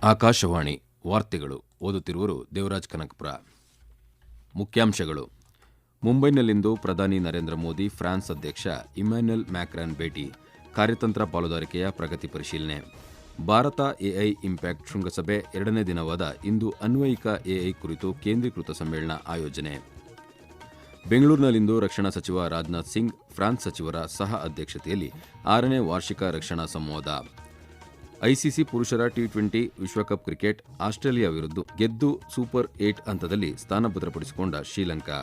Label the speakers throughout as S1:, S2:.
S1: ಆಕಾಶವಾಣಿ ವಾರ್ತೆಗಳು. ಓದುತ್ತಿರುವರು ದೇವರಾಜ್ ಕನಕಪುರ. ಮುಖ್ಯಾಂಶಗಳು. ಮುಂಬೈನಲ್ಲಿಂದು ಪ್ರಧಾನಿ ನರೇಂದ್ರ ಮೋದಿ ಫ್ರಾನ್ಸ್ ಅಧ್ಯಕ್ಷ ಇಮ್ಯಾನ್ಯುಯಲ್ ಮ್ಯಾಕ್ರಾನ್ ಭೇಟಿ, ಕಾರ್ಯತಂತ್ರ ಪಾಲುದಾರಿಕೆಯ ಪ್ರಗತಿ ಪರಿಶೀಲನೆ. ಭಾರತ ಎಐ ಇಂಪ್ಯಾಕ್ಟ್ ಶೃಂಗಸಭೆ ಎರಡನೇ ದಿನವಾದ ಇಂದು ಅನ್ವಯಿಕ ಎಐ ಕುರಿತು ಕೇಂದ್ರೀಕೃತ ಸಮ್ಮೇಳನ ಆಯೋಜನೆ. ಬೆಂಗಳೂರಿನಲ್ಲಿಂದು ರಕ್ಷಣಾ ಸಚಿವ ರಾಜನಾಥ್ ಸಿಂಗ್, ಫ್ರಾನ್ಸ್ ಸಚಿವರ ಸಹ ಅಧ್ಯಕ್ಷತೆಯಲ್ಲಿ 6ನೇ ವಾರ್ಷಿಕ ರಕ್ಷಣಾ ಸಂವಾದ. ಐಸಿಸಿ ಪುರುಷರ ಟಿ20 ವಿಶ್ವಕಪ್ ಕ್ರಿಕೆಟ್, ಆಸ್ಟ್ರೇಲಿಯಾ ವಿರುದ್ಧ ಗೆದ್ದು ಸೂಪರ್ 8 ಹಂತದಲ್ಲಿ ಸ್ಥಾನ ಭದ್ರಪಡಿಸಿಕೊಂಡ ಶ್ರೀಲಂಕಾ.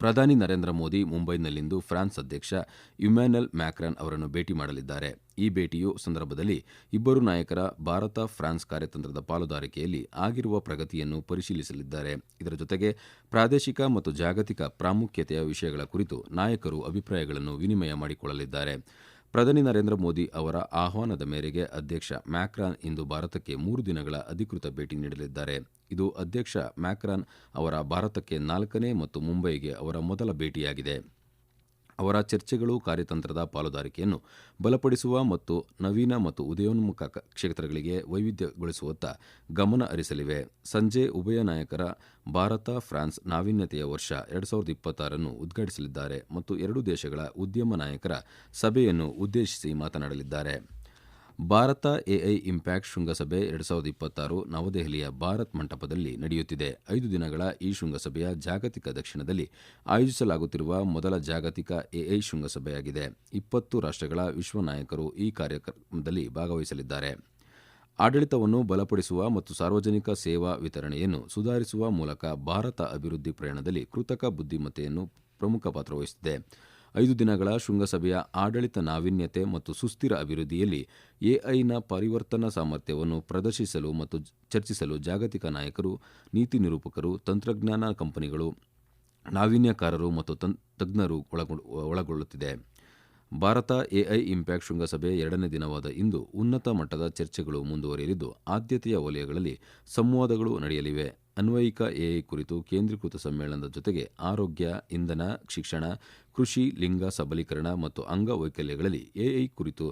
S1: ಪ್ರಧಾನಿ ನರೇಂದ್ರ ಮೋದಿ ಮುಂಬೈನಲ್ಲಿಂದು ಫ್ರಾನ್ಸ್ ಅಧ್ಯಕ್ಷ ಇಮ್ಯಾನ್ಯುಯಲ್ ಮ್ಯಾಕ್ರಾನ್ ಅವರನ್ನು ಭೇಟಿ ಮಾಡಲಿದ್ದಾರೆ. ಈ ಭೇಟಿಯು ಸಂದರ್ಭದಲ್ಲಿ ಇಬ್ಬರು ನಾಯಕರ ಭಾರತ-ಫ್ರಾನ್ಸ್ ಕಾರ್ಯತಂತ್ರದ ಪಾಲುದಾರಿಕೆಯಲ್ಲಿ ಆಗಿರುವ ಪ್ರಗತಿಯನ್ನು ಪರಿಶೀಲಿಸಲಿದ್ದಾರೆ. ಇದರ ಜೊತೆಗೆ ಪ್ರಾದೇಶಿಕ ಮತ್ತು ಜಾಗತಿಕ ಪ್ರಾಮುಖ್ಯತೆಯ ವಿಷಯಗಳ ಕುರಿತು ನಾಯಕರು ಅಭಿಪ್ರಾಯಗಳನ್ನು ವಿನಿಮಯ ಮಾಡಿಕೊಳ್ಳಲಿದ್ದಾರೆ. ಪ್ರಧಾನಿ ನರೇಂದ್ರ ಮೋದಿ ಅವರ ಆಹ್ವಾನದ ಮೇರೆಗೆ ಅಧ್ಯಕ್ಷ ಮ್ಯಾಕ್ರಾನ್ ಇಂದು ಭಾರತಕ್ಕೆ 3 ದಿನಗಳ ಅಧಿಕೃತ ಭೇಟಿ ನೀಡಲಿದ್ದಾರೆ. ಇದು ಅಧ್ಯಕ್ಷ ಮ್ಯಾಕ್ರಾನ್ ಅವರ ಭಾರತಕ್ಕೆ 4ನೇ ಮತ್ತು ಮುಂಬೈಗೆ ಅವರ ಮೊದಲ ಭೇಟಿಯಾಗಿದೆ. ಅವರ ಚರ್ಚೆಗಳು ಕಾರ್ಯತಂತ್ರದ ಪಾಲುದಾರಿಕೆಯನ್ನು ಬಲಪಡಿಸುವ ಮತ್ತು ನವೀನ ಮತ್ತು ಉದಯೋನ್ಮುಖ ಕ್ಷೇತ್ರಗಳಿಗೆ ವೈವಿಧ್ಯಗೊಳಿಸುವತ್ತ ಗಮನ ಹರಿಸಲಿವೆ. ಸಂಜೆ ಉಭಯ ನಾಯಕರ ಭಾರತ-ಫ್ರಾನ್ಸ್ ನಾವೀನ್ಯತೆಯ ವರ್ಷ 2026 ಉದ್ಘಾಟಿಸಲಿದ್ದಾರೆ ಮತ್ತು ಎರಡೂ ದೇಶಗಳ ಉದ್ಯಮ ನಾಯಕರ ಸಭೆಯನ್ನು ಉದ್ದೇಶಿಸಿ ಮಾತನಾಡಲಿದ್ದಾರೆ. ಭಾರತ ಎಐ ಇಂಪ್ಯಾಕ್ಟ್ ಶೃಂಗಸಭೆ 2026 ನವದೆಹಲಿಯ ಭಾರತ್ ಮಂಟಪದಲ್ಲಿ ನಡೆಯುತ್ತಿದೆ. 5 ದಿನಗಳ ಈ ಶೃಂಗಸಭೆಯ ಜಾಗತಿಕ ದಕ್ಷಿಣದಲ್ಲಿ ಆಯೋಜಿಸಲಾಗುತ್ತಿರುವ ಮೊದಲ ಜಾಗತಿಕ ಎಐ ಶೃಂಗಸಭೆಯಾಗಿದೆ. 20 ರಾಷ್ಟ್ರಗಳ ವಿಶ್ವ ನಾಯಕರು ಈ ಕಾರ್ಯಕ್ರಮದಲ್ಲಿ ಭಾಗವಹಿಸಲಿದ್ದಾರೆ. ಆಡಳಿತವನ್ನು ಬಲಪಡಿಸುವ ಮತ್ತು ಸಾರ್ವಜನಿಕ ಸೇವಾ ವಿತರಣೆಯನ್ನು ಸುಧಾರಿಸುವ ಮೂಲಕ ಭಾರತ ಅಭಿವೃದ್ಧಿ ಪ್ರಯಾಣದಲ್ಲಿ ಕೃತಕ ಬುದ್ಧಿಮತ್ತೆಯನ್ನು ಪ್ರಮುಖ ಪಾತ್ರ ವಹಿಸುತ್ತಿದೆ. 5 ದಿನಗಳ ಶೃಂಗಸಭೆಯ ಆಡಳಿತ ನಾವೀನ್ಯತೆ ಮತ್ತು ಸುಸ್ಥಿರ ಅಭಿವೃದ್ಧಿಯಲ್ಲಿ ಎಐನ ಪರಿವರ್ತನಾ ಸಾಮರ್ಥ್ಯವನ್ನು ಪ್ರದರ್ಶಿಸಲು ಮತ್ತು ಚರ್ಚಿಸಲು ಜಾಗತಿಕ ನಾಯಕರು, ನೀತಿ ನಿರೂಪಕರು, ತಂತ್ರಜ್ಞಾನ ಕಂಪನಿಗಳು, ನಾವೀನ್ಯಕಾರರು ಮತ್ತು ತಜ್ಞರು ಒಳಗೊಳ್ಳುತ್ತಿದೆ. ಭಾರತ ಎಐ ಇಂಪ್ಯಾಕ್ಟ್ ಶೃಂಗಸಭೆ ಎರಡನೇ ದಿನವಾದ ಇಂದು ಉನ್ನತ ಮಟ್ಟದ ಚರ್ಚೆಗಳು ಮುಂದುವರಿಯಲಿದ್ದು, ಆದ್ಯತೆಯ ವಲಯಗಳಲ್ಲಿ ಸಂವಾದಗಳು ನಡೆಯಲಿವೆ. ಅನ್ವಯಿಕ ಎಐ ಕುರಿತು ಕೇಂದ್ರೀಕೃತ ಸಮ್ಮೇಳನದ ಜೊತೆಗೆ ಆರೋಗ್ಯ, ಇಂಧನ, ಶಿಕ್ಷಣ, ಕೃಷಿ, ಲಿಂಗ ಸಬಲೀಕರಣ ಮತ್ತು ಅಂಗವೈಕಲ್ಯಗಳಲ್ಲಿ ಎಐ ಕುರಿತು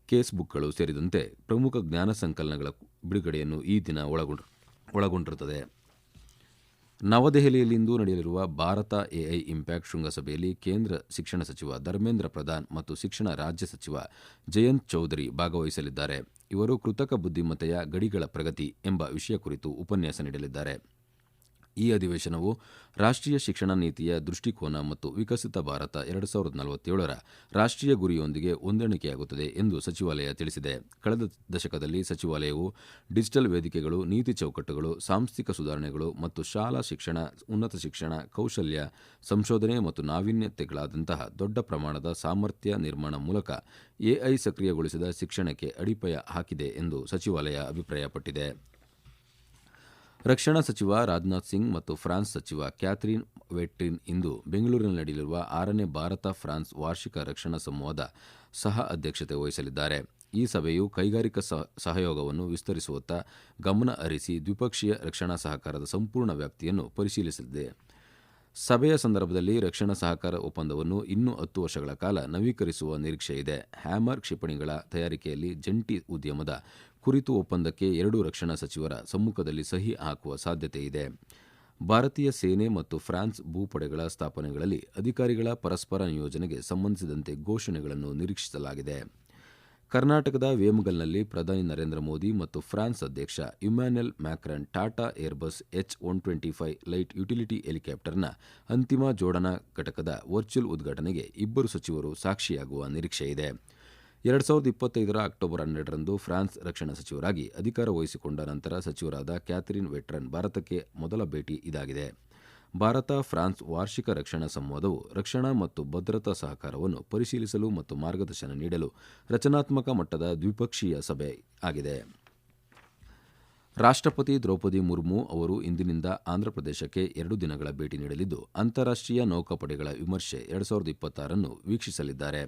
S1: ಕೇಸ್ ಬುಕ್ಗಳು ಸೇರಿದಂತೆ ಪ್ರಮುಖ ಜ್ಞಾನ ಸಂಕಲನಗಳ ಬಿಡುಗಡೆಯನ್ನು ಈ ದಿನ ಒಳಗೊಂಡಿರುತ್ತದೆ. ನವದೆಹಲಿಯಲ್ಲಿಂದು ನಡೆಯಲಿರುವ ಭಾರತ ಎಐ ಇಂಪ್ಯಾಕ್ಟ್ ಶೃಂಗಸಭೆಯಲ್ಲಿ ಕೇಂದ್ರ ಶಿಕ್ಷಣ ಸಚಿವ ಧರ್ಮೇಂದ್ರ ಪ್ರಧಾನ್ ಮತ್ತು ಶಿಕ್ಷಣ ರಾಜ್ಯ ಸಚಿವ ಜಯಂತ್ ಚೌಧರಿ ಭಾಗವಹಿಸಲಿದ್ದಾರೆ. ಇವರು ಕೃತಕ ಬುದ್ಧಿಮತ್ತೆಯ ಗಡಿಗಳ ಪ್ರಗತಿ ಎಂಬ ವಿಷಯ ಕುರಿತು ಉಪನ್ಯಾಸ ನೀಡಲಿದ್ದಾರೆ. ಈ ಅಧಿವೇಶನವು ರಾಷ್ಟ್ರೀಯ ಶಿಕ್ಷಣ ನೀತಿಯ ದೃಷ್ಟಿಕೋನ ಮತ್ತು ವಿಕಸಿತ ಭಾರತ 2047ರ ರಾಷ್ಟ್ರೀಯ ಗುರಿಯೊಂದಿಗೆ ಹೊಂದಾಣಿಕೆಯಾಗುತ್ತದೆ ಎಂದು ಸಚಿವಾಲಯ ತಿಳಿಸಿದೆ. ಕಳೆದ ದಶಕದಲ್ಲಿ ಸಚಿವಾಲಯವು ಡಿಜಿಟಲ್ ವೇದಿಕೆಗಳು, ನೀತಿ ಚೌಕಟ್ಟುಗಳು, ಸಾಂಸ್ಥಿಕ ಸುಧಾರಣೆಗಳು ಮತ್ತು ಶಾಲಾ ಶಿಕ್ಷಣ, ಉನ್ನತ ಶಿಕ್ಷಣ, ಕೌಶಲ್ಯ, ಸಂಶೋಧನೆ ಮತ್ತು ನಾವೀನ್ಯತೆಗಳಂತಹ ದೊಡ್ಡ ಪ್ರಮಾಣದ ಸಾಮರ್ಥ್ಯ ನಿರ್ಮಾಣ ಮೂಲಕ ಎಐ ಸಕ್ರಿಯಗೊಳಿಸಿದ ಶಿಕ್ಷಣಕ್ಕೆ ಅಡಿಪಾಯ ಹಾಕಿದೆ ಎಂದು ಸಚಿವಾಲಯ ಅಭಿಪ್ರಾಯಪಟ್ಟಿದೆ. ರಕ್ಷಣಾ ಸಚಿವ ರಾಜನಾಥ್ ಸಿಂಗ್ ಮತ್ತು ಫ್ರಾನ್ಸ್ ಸಚಿವ ಕ್ಯಾಥರಿನ್ ವೆಟ್ರಿನ್ ಇಂದು ಬೆಂಗಳೂರಿನಲ್ಲಿ ನಡೆಯಲಿರುವ 6ನೇ ಭಾರತ-ಫ್ರಾನ್ಸ್ ವಾರ್ಷಿಕ ರಕ್ಷಣಾ ಸಂವಾದ ಸಹ ಅಧ್ಯಕ್ಷತೆ ವಹಿಸಲಿದ್ದಾರೆ. ಈ ಸಭೆಯು ಕೈಗಾರಿಕಾ ಸಹಯೋಗವನ್ನು ವಿಸ್ತರಿಸುವತ್ತ ಗಮನ ಹರಿಸಿ ದ್ವಿಪಕ್ಷೀಯ ರಕ್ಷಣಾ ಸಹಕಾರದ ಸಂಪೂರ್ಣ ವ್ಯಾಪ್ತಿಯನ್ನು ಪರಿಶೀಲಿಸಲಿದೆ. ಸಭೆಯ ಸಂದರ್ಭದಲ್ಲಿ ರಕ್ಷಣಾ ಸಹಕಾರ ಒಪ್ಪಂದವನ್ನು ಇನ್ನೂ 10 ವರ್ಷಗಳ ಕಾಲ ನವೀಕರಿಸುವ ನಿರೀಕ್ಷೆಯಿದೆ. ಹ್ಯಾಮರ್ ಕ್ಷಿಪಣಿಗಳ ತಯಾರಿಕೆಯಲ್ಲಿ ಜಂಟಿ ಉದ್ಯಮದ ಕುರಿತು ಒಪ್ಪಂದಕ್ಕೆ 2 ರಕ್ಷಣಾ ಸಚಿವರ ಸಮ್ಮುಖದಲ್ಲಿ ಸಹಿ ಹಾಕುವ ಸಾಧ್ಯತೆಯಿದೆ. ಭಾರತೀಯ ಸೇನೆ ಮತ್ತು ಫ್ರಾನ್ಸ್ ಭೂಪಡೆಗಳ ಸ್ಥಾಪನೆಗಳಲ್ಲಿ ಅಧಿಕಾರಿಗಳ ಪರಸ್ಪರ ನಿಯೋಜನೆಗೆ ಸಂಬಂಧಿಸಿದಂತೆ ಘೋಷಣೆಗಳನ್ನು ನಿರೀಕ್ಷಿಸಲಾಗಿದೆ. ಕರ್ನಾಟಕದ ವೇಮಗಲ್ನಲ್ಲಿ ಪ್ರಧಾನಿ ನರೇಂದ್ರ ಮೋದಿ ಮತ್ತು ಫ್ರಾನ್ಸ್ ಅಧ್ಯಕ್ಷ Emmanuel Macron Tata Airbus H125 light utility ಹೆಲಿಕಾಪ್ಟರ್ನ ಅಂತಿಮ ಜೋಡಣಾ ಘಟಕದ ವರ್ಚುವಲ್ ಉದ್ಘಾಟನೆಗೆ ಇಬ್ಬರು ಸಚಿವರು ಸಾಕ್ಷಿಯಾಗುವ ನಿರೀಕ್ಷೆಯಿದೆ. 2025ರ ಅಕ್ಟೋಬರ್ 12ರಂದು ಫ್ರಾನ್ಸ್ ರಕ್ಷಣಾ ಸಚಿವರಾಗಿ ಅಧಿಕಾರ ವಹಿಸಿಕೊಂಡ ನಂತರ ಸಚಿವರಾದ ಕ್ಯಾಥರಿನ್ ವೆಟ್ರನ್ ಭಾರತಕ್ಕೆ ಮೊದಲ ಭೇಟಿ ಇದಾಗಿದೆ. ಭಾರತ-ಫ್ರಾನ್ಸ್ ವಾರ್ಷಿಕ ರಕ್ಷಣಾ ಸಂವಾದವು ರಕ್ಷಣಾ ಮತ್ತು ಭದ್ರತಾ ಸಹಕಾರವನ್ನು ಪರಿಶೀಲಿಸಲು ಮತ್ತು ಮಾರ್ಗದರ್ಶನ ನೀಡಲು ರಚನಾತ್ಮಕ ಮಟ್ಟದ ದ್ವಿಪಕ್ಷೀಯ ಸಭೆ ಆಗಿದೆ. ರಾಷ್ಟ್ರಪತಿ ದ್ರೌಪದಿ ಮುರ್ಮು ಅವರು ಇಂದಿನಿಂದ ಆಂಧ್ರಪ್ರದೇಶಕ್ಕೆ 2 ದಿನಗಳ ಭೇಟಿ ನೀಡಲಿದ್ದು, ಅಂತಾರಾಷ್ಟ್ರೀಯ ನೌಕಾಪಡೆಗಳ ವಿಮರ್ಶೆ 2026 ವೀಕ್ಷಿಸಲಿದ್ದಾರೆ.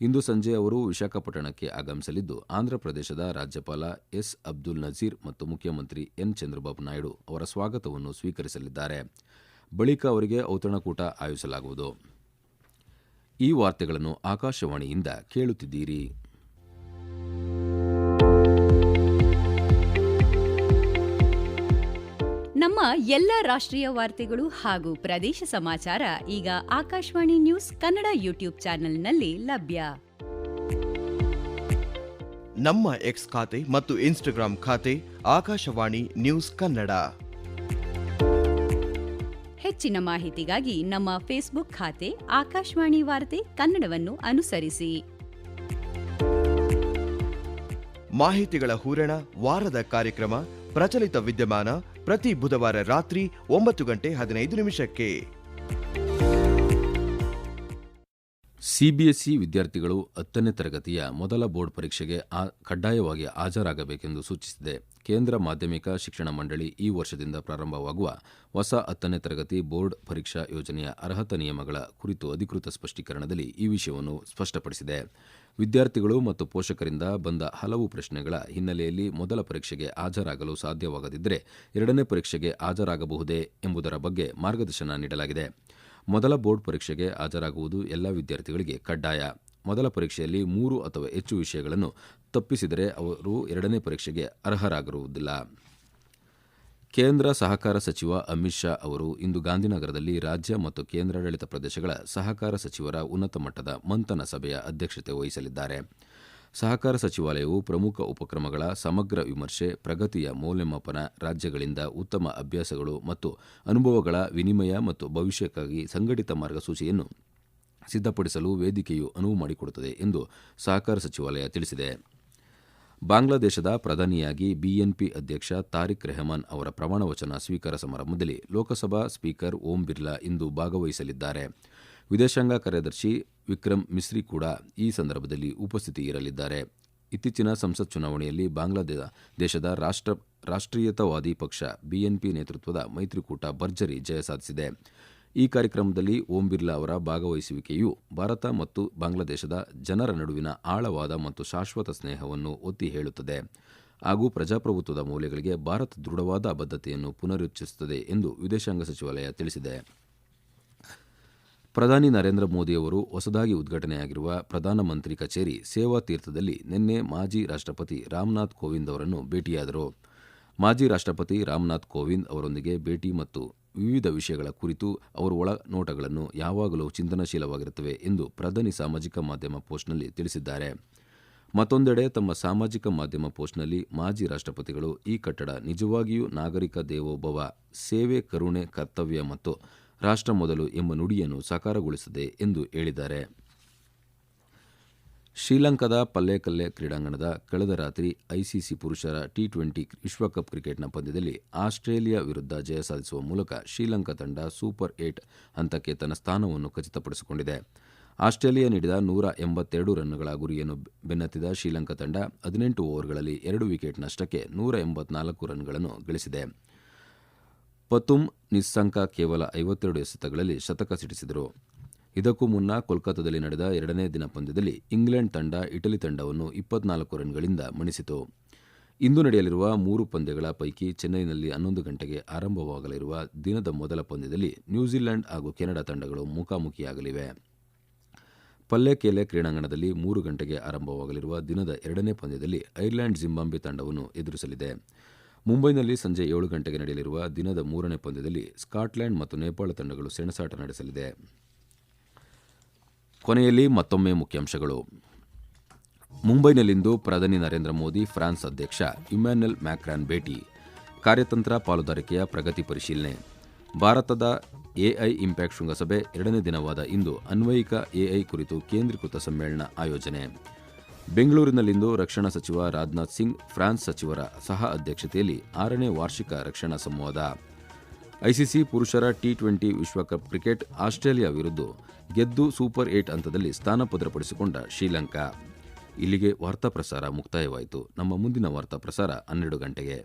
S1: ಇಂದು ಸಂಜೆ ಅವರು ವಿಶಾಖಪಟ್ಟಣಕ್ಕೆ ಆಗಮಿಸಲಿದ್ದು ಆಂಧ್ರಪ್ರದೇಶದ ರಾಜ್ಯಪಾಲ ಎಸ್ ಅಬ್ದುಲ್ ನಜೀರ್ ಮತ್ತು ಮುಖ್ಯಮಂತ್ರಿ ಎನ್ ಚಂದ್ರಬಾಬು ನಾಯ್ಡು ಅವರ ಸ್ವಾಗತವನ್ನು ಸ್ವೀಕರಿಸಲಿದ್ದಾರೆ. ಬಳಿಕ ಅವರಿಗೆ ಔತಣಕೂಟ ಆಯೋಜಿಸಲಾಗುವುದು. ಈ ವಾರ್ತೆಗಳನ್ನು ಆಕಾಶವಾಣಿಯಿಂದ ಕೇಳುತ್ತಿದ್ದೀರಿ.
S2: ನಮ್ಮ ಎಲ್ಲ ರಾಷ್ಟ್ರೀಯ ವಾರ್ತೆಗಳು ಹಾಗೂ ಪ್ರದೇಶ ಸಮಾಚಾರ ಈಗ ಆಕಾಶವಾಣಿ ನ್ಯೂಸ್ ಕನ್ನಡ ಯೂಟ್ಯೂಬ್ ಚಾನೆಲ್ನಲ್ಲಿ ಲಭ್ಯ.
S3: ನಮ್ಮ ಎಕ್ಸ್ ಖಾತೆ ಮತ್ತು ಇನ್ಸ್ಟಾಗ್ರಾಂ ಖಾತೆ ಆಕಾಶವಾಣಿ ನ್ಯೂಸ್ ಕನ್ನಡ.
S2: ಹೆಚ್ಚಿನ ಮಾಹಿತಿಗಾಗಿ ನಮ್ಮ ಫೇಸ್ಬುಕ್ ಖಾತೆ ಆಕಾಶವಾಣಿ ವಾರ್ತೆ ಕನ್ನಡವನ್ನು ಅನುಸರಿಸಿ.
S3: ಮಾಹಿತಿಗಳ ಹೂರಣ, ವಾರದ ಕಾರ್ಯಕ್ರಮ, ಪ್ರಚಲಿತ ವಿದ್ಯಮಾನ ಪ್ರತಿ ಬುಧವಾರ ರಾತ್ರಿ 9:15
S1: ಸಿಬಿಎಸ್ಇ ವಿದ್ಯಾರ್ಥಿಗಳು 10ನೇ ತರಗತಿಯ ಮೊದಲ ಬೋರ್ಡ್ ಪರೀಕ್ಷೆಗೆ ಕಡ್ಡಾಯವಾಗಿ ಹಾಜರಾಗಬೇಕೆಂದು ಸೂಚಿಸಿದೆ. ಕೇಂದ್ರ ಮಾಧ್ಯಮಿಕ ಶಿಕ್ಷಣ ಮಂಡಳಿ ಈ ವರ್ಷದಿಂದ ಪ್ರಾರಂಭವಾಗುವ ಹೊಸ 10ನೇ ತರಗತಿ ಬೋರ್ಡ್ ಪರೀಕ್ಷಾ ಯೋಜನೆಯ ಅರ್ಹತಾ ನಿಯಮಗಳ ಕುರಿತು ಅಧಿಕೃತ ಸ್ಪಷ್ಟೀಕರಣದಲ್ಲಿ ಈ ವಿಷಯವನ್ನು ಸ್ಪಷ್ಟಪಡಿಸಿದೆ. ವಿದ್ಯಾರ್ಥಿಗಳು ಮತ್ತು ಪೋಷಕರಿಂದ ಬಂದ ಹಲವು ಪ್ರಶ್ನೆಗಳ ಹಿನ್ನೆಲೆಯಲ್ಲಿ ಮೊದಲ ಪರೀಕ್ಷೆಗೆ ಹಾಜರಾಗಲು ಸಾಧ್ಯವಾಗದಿದ್ದರೆ ಎರಡನೇ ಪರೀಕ್ಷೆಗೆ ಹಾಜರಾಗಬಹುದೇ ಎಂಬುದರ ಬಗ್ಗೆ ಮಾರ್ಗದರ್ಶನ ನೀಡಲಾಗಿದೆ. ಮೊದಲ ಬೋರ್ಡ್ ಪರೀಕ್ಷೆಗೆ ಹಾಜರಾಗುವುದು ಎಲ್ಲ ವಿದ್ಯಾರ್ಥಿಗಳಿಗೆ ಕಡ್ಡಾಯ. ಮೊದಲ ಪರೀಕ್ಷೆಯಲ್ಲಿ 3 ಅಥವಾ ಹೆಚ್ಚು ವಿಷಯಗಳನ್ನು ತಪ್ಪಿಸಿದರೆ ಅವರು ಎರಡನೇ ಪರೀಕ್ಷೆಗೆ ಅರ್ಹರಾಗಿರುವುದಿಲ್ಲ. ಕೇಂದ್ರ ಸಹಕಾರ ಸಚಿವ ಅಮಿತ್ ಶಾ ಅವರು ಇಂದು ಗಾಂಧಿನಗರದಲ್ಲಿ ರಾಜ್ಯ ಮತ್ತು ಕೇಂದ್ರಾಡಳಿತ ಪ್ರದೇಶಗಳ ಸಹಕಾರ ಸಚಿವರ ಉನ್ನತ ಮಟ್ಟದ ಮಂಥನ ಸಭೆಯ ಅಧ್ಯಕ್ಷತೆ ವಹಿಸಲಿದ್ದಾರೆ. ಸಹಕಾರ ಸಚಿವಾಲಯವು ಪ್ರಮುಖ ಉಪಕ್ರಮಗಳ ಸಮಗ್ರ ವಿಮರ್ಶೆ, ಪ್ರಗತಿಯ ಮೌಲ್ಯಮಾಪನ, ರಾಜ್ಯಗಳಿಂದ ಉತ್ತಮ ಅಭ್ಯಾಸಗಳು ಮತ್ತು ಅನುಭವಗಳ ವಿನಿಮಯ ಮತ್ತು ಭವಿಷ್ಯಕ್ಕಾಗಿ ಸಂಘಟಿತ ಮಾರ್ಗಸೂಚಿಯನ್ನು ಸಿದ್ಧಪಡಿಸಲು ವೇದಿಕೆಯು ಅನುವು ಮಾಡಿಕೊಡುತ್ತದೆ ಎಂದು ಸಹಕಾರ ಸಚಿವಾಲಯ ತಿಳಿಸಿದೆ. ಬಾಂಗ್ಲಾದೇಶದ ಪ್ರಧಾನಿಯಾಗಿ ಬಿಎನ್ಪಿ ಅಧ್ಯಕ್ಷ ತಾರಿಕ್ ರೆಹಮಾನ್ ಅವರ ಪ್ರಮಾಣವಚನ ಸ್ವೀಕಾರ ಸಮಾರಂಭದಲ್ಲಿ ಲೋಕಸಭಾ ಸ್ಪೀಕರ್ ಓಂ ಬಿರ್ಲಾ ಇಂದು ಭಾಗವಹಿಸಲಿದ್ದಾರೆ. ವಿದೇಶಾಂಗ ಕಾರ್ಯದರ್ಶಿ ವಿಕ್ರಮ್ ಮಿಸ್ರಿ ಕೂಡ ಈ ಸಂದರ್ಭದಲ್ಲಿ ಉಪಸ್ಥಿತಿ ಇರಲಿದ್ದಾರೆ. ಇತ್ತೀಚಿನ ಸಂಸತ್ ಚುನಾವಣೆಯಲ್ಲಿ ಬಾಂಗ್ಲಾದೇಶದ ರಾಷ್ಟ್ರೀಯತಾವಾದಿ ಪಕ್ಷ ಬಿಎನ್ಪಿ ನೇತೃತ್ವದ ಮೈತ್ರಿಕೂಟ ಭರ್ಜರಿ ಜಯ ಸಾಧಿಸಿದೆ. ಈ ಕಾರ್ಯಕ್ರಮದಲ್ಲಿ ಓಂ ಬಿರ್ಲಾ ಅವರ ಭಾಗವಹಿಸುವಿಕೆಯು ಭಾರತ ಮತ್ತು ಬಾಂಗ್ಲಾದೇಶದ ಜನರ ನಡುವಿನ ಆಳವಾದ ಮತ್ತು ಶಾಶ್ವತ ಸ್ನೇಹವನ್ನು ಒತ್ತಿ ಹೇಳುತ್ತದೆ ಹಾಗೂ ಪ್ರಜಾಪ್ರಭುತ್ವದ ಮೌಲ್ಯಗಳಿಗೆ ಭಾರತ ದೃಢವಾದ ಬದ್ಧತೆಯನ್ನು ಪುನರುಚ್ಚರಿಸುತ್ತದೆ ಎಂದು ವಿದೇಶಾಂಗ ಸಚಿವಾಲಯ ತಿಳಿಸಿದೆ. ಪ್ರಧಾನಿ ನರೇಂದ್ರ ಮೋದಿ ಅವರು ಹೊಸದಾಗಿ ಉದ್ಘಾಟನೆಯಾಗಿರುವ ಪ್ರಧಾನಮಂತ್ರಿ ಕಚೇರಿ ಸೇವಾ ತೀರ್ಥದಲ್ಲಿ ನಿನ್ನೆ ಮಾಜಿ ರಾಷ್ಟ್ರಪತಿ ರಾಮನಾಥ್ ಕೋವಿಂದ್ ಅವರನ್ನು ಭೇಟಿಯಾದರು. ಮಾಜಿ ರಾಷ್ಟ್ರಪತಿ ರಾಮನಾಥ್ ಕೋವಿಂದ್ ಅವರೊಂದಿಗೆ ಭೇಟಿ ಮತ್ತು ವಿವಿಧ ವಿಷಯಗಳ ಕುರಿತು ಅವರ ಒಳನೋಟಗಳನ್ನು ಯಾವಾಗಲೂ ಚಿಂತನಶೀಲವಾಗಿರುತ್ತವೆ ಎಂದು ಪ್ರಧಾನಿ ಸಾಮಾಜಿಕ ಮಾಧ್ಯಮ ಪೋಸ್ಟ್ನಲ್ಲಿ ತಿಳಿಸಿದ್ದಾರೆ. ಮತ್ತೊಂದೆಡೆ ತಮ್ಮ ಸಾಮಾಜಿಕ ಮಾಧ್ಯಮ ಪೋಸ್ಟ್ನಲ್ಲಿ ಮಾಜಿ ರಾಷ್ಟ್ರಪತಿಗಳು ಈ ಕಟ್ಟಡ ನಿಜವಾಗಿಯೂ ನಾಗರಿಕ ದೇವೋಭವ, ಸೇವೆ, ಕರುಣೆ, ಕರ್ತವ್ಯ ಮತ್ತು ರಾಷ್ಟ್ರ ಮೊದಲು ಎಂಬ ನುಡಿಯನ್ನು ಸಾಕಾರಗೊಳಿಸಿದೆ ಎಂದು ಹೇಳಿದ್ದಾರೆ. ಶ್ರೀಲಂಕಾದ ಪಲ್ಲೆಕಲ್ಲೆ ಕ್ರೀಡಾಂಗಣದ ಕಳೆದ ರಾತ್ರಿ ಐಸಿಸಿ ಪುರುಷರ ಟಿ20 ವಿಶ್ವಕಪ್ ಕ್ರಿಕೆಟ್ನ ಪಂದ್ಯದಲ್ಲಿ ಆಸ್ಟ್ರೇಲಿಯಾ ವಿರುದ್ಧ ಜಯ ಸಾಧಿಸುವ ಮೂಲಕ ಶ್ರೀಲಂಕಾ ತಂಡ ಸೂಪರ್ 8 ಹಂತಕ್ಕೆ ತನ್ನ ಸ್ಥಾನವನ್ನು ಖಚಿತಪಡಿಸಿಕೊಂಡಿದೆ. ಆಸ್ಟ್ರೇಲಿಯಾ ನೀಡಿದ 182 ರನ್ಗಳ ಗುರಿಯನ್ನು ಬೆನ್ನತ್ತಿದ ಶ್ರೀಲಂಕಾ ತಂಡ 18 ಓವರ್ಗಳಲ್ಲಿ 2 ವಿಕೆಟ್ ನಷ್ಟಕ್ಕೆ 184 ರನ್ಗಳನ್ನು ಗಳಿಸಿದೆ. ಪತುಮ್ ನಿಸ್ಸಂಕ ಕೇವಲ 52 ಎಸೆತಗಳಲ್ಲಿ ಶತಕ ಸಿಡಿಸಿದರು. ಇದಕ್ಕೂ ಮುನ್ನ ಕೋಲ್ಕತಾದಲ್ಲಿ ನಡೆದ ಎರಡನೇ ದಿನ ಪಂದ್ಯದಲ್ಲಿ ಇಂಗ್ಲೆಂಡ್ ತಂಡ ಇಟಲಿ ತಂಡವನ್ನು 24 ರನ್ಗಳಿಂದ ಮಣಿಸಿತು. ಇಂದು ನಡೆಯಲಿರುವ 3 ಪಂದ್ಯಗಳ ಪೈಕಿ ಚೆನ್ನೈನಲ್ಲಿ 11 ಗಂಟೆಗೆ ಆರಂಭವಾಗಲಿರುವ ದಿನದ ಮೊದಲ ಪಂದ್ಯದಲ್ಲಿ ನ್ಯೂಜಿಲೆಂಡ್ ಹಾಗೂ ಕೆನಡಾ ತಂಡಗಳು ಮುಖಾಮುಖಿಯಾಗಲಿವೆ. ಪಲ್ಲೆಕೇಲೆ ಕ್ರೀಡಾಂಗಣದಲ್ಲಿ 3 ಗಂಟೆಗೆ ಆರಂಭವಾಗಲಿರುವ ದಿನದ ಎರಡನೇ ಪಂದ್ಯದಲ್ಲಿ ಐರ್ಲೆಂಡ್ ಜಿಂಬಾಬ್ವೆ ತಂಡವನ್ನು ಎದುರಿಸಲಿದೆ. ಮುಂಬೈನಲ್ಲಿ ಸಂಜೆ 7 ಗಂಟೆಗೆ ನಡೆಯಲಿರುವ ದಿನದ 3ನೇ ಪಂದ್ಯದಲ್ಲಿ ಸ್ಕಾಟ್ಲೆಂಡ್ ಮತ್ತು ನೇಪಾಳ ತಂಡಗಳು ಸೆಣಸಾಟ ನಡೆಸಲಿದೆ. ಕೊನೆಯಲ್ಲಿ ಮತ್ತೊಮ್ಮೆ ಮುಖ್ಯಾಂಶಗಳು. ಮುಂಬೈನಲ್ಲಿಂದು ಪ್ರಧಾನಿ ನರೇಂದ್ರ ಮೋದಿ ಫ್ರಾನ್ಸ್ ಅಧ್ಯಕ್ಷ ಇಮ್ಯಾನ್ಯುಯಲ್ ಮ್ಯಾಕ್ರಾನ್ ಭೇಟಿ. ಕಾರ್ಯತಂತ್ರ ಪಾಲುದಾರಿಕೆಯ ಪ್ರಗತಿ ಪರಿಶೀಲನೆ. ಭಾರತದ ಎಐ ಇಂಪ್ಯಾಕ್ಟ್ ಶೃಂಗಸಭೆ ಎರಡನೇ ದಿನವಾದ ಇಂದು ಅನ್ವಯಿಕ ಎಐ ಕುರಿತು ಕೇಂದ್ರೀಕೃತ ಸಮ್ಮೇಳನ ಆಯೋಜನೆ. ಬೆಂಗಳೂರಿನಲ್ಲಿಂದು ರಕ್ಷಣಾ ಸಚಿವ ರಾಜನಾಥ್ ಸಿಂಗ್ ಫ್ರಾನ್ಸ್ ಸಚಿವರ ಸಹ ಅಧ್ಯಕ್ಷತೆಯಲ್ಲಿ 6ನೇ ವಾರ್ಷಿಕ ರಕ್ಷಣಾ ಸಂವಾದ. ಐಸಿಸಿ ಪುರುಷರ ಟಿ20 ವಿಶ್ವಕಪ್ ಕ್ರಿಕೆಟ್ ಆಸ್ಟ್ರೇಲಿಯಾ ವಿರುದ್ಧ ಗೆದ್ದು ಸೂಪರ್ 8 ಹಂತದಲ್ಲಿ ಸ್ಥಾನ ಭದ್ರಪಡಿಸಿಕೊಂಡ ಶ್ರೀಲಂಕಾ. ಇಲ್ಲಿಗೆ ವಾರ್ತಾ ಪ್ರಸಾರ ಮುಕ್ತಾಯವಾಯಿತು. ನಮ್ಮ ಮುಂದಿನ ವಾರ್ತಾ ಪ್ರಸಾರ 12 ಗಂಟೆಗೆ.